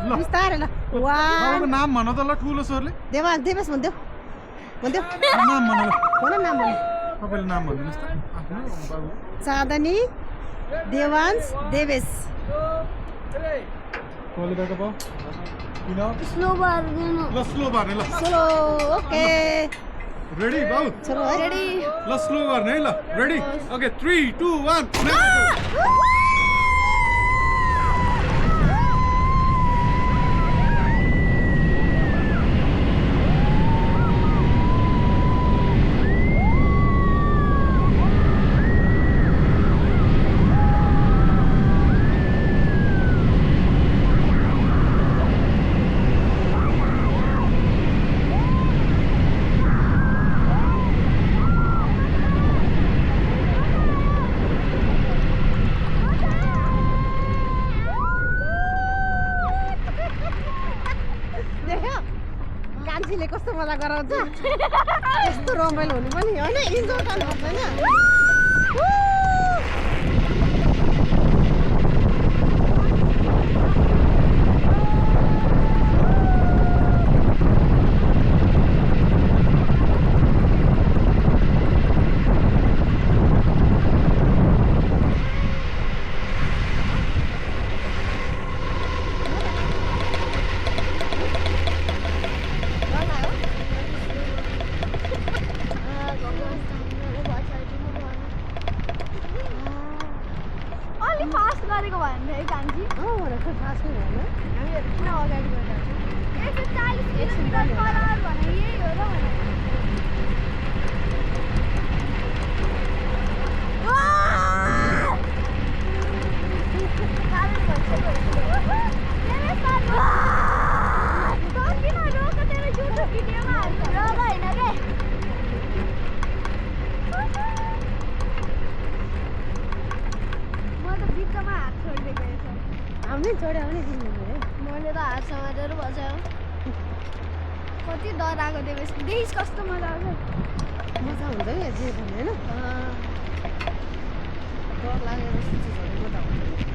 बिस्तारै ल बाबुको नाम भन त ल ठुलो स्वरले देवेश भनिदेऊ नाम भन ल भन नाम भन तपाईँले नाम भनिदिनुहोस् त आफ्नो बाबु चाँदनी देवांश देवेश कसले गर्दा भयो किन स्लो बार्दिनु ल स्लो गर्ने ल चलो ओके रेडी बाबु चलो है रेडी ल स्लो गर्ने है ल रेडी ओके 3 2 1 देख्यो कान्छीले कस्तो मजा गराउँछ यस्तो रमाइलो हुनु पनि होइन इन्जोय गर्नुपर्छ होइन अलि फास्ट गरेको भयो भने है कान्छी भनेर फास्ट नै होइन हामीहरू किन अगाडि गइरहेको 140 किलोमिटर पर आवर भने यही हो र भने आउने चढ्यो भने तिमीले मैले त हात समातेर बसायो कति डर आएको देश कस्तो मजा आउँछ मजा हुन्छ नि जे भने होइन डर लागेर चिजहरू मजा हुन्छ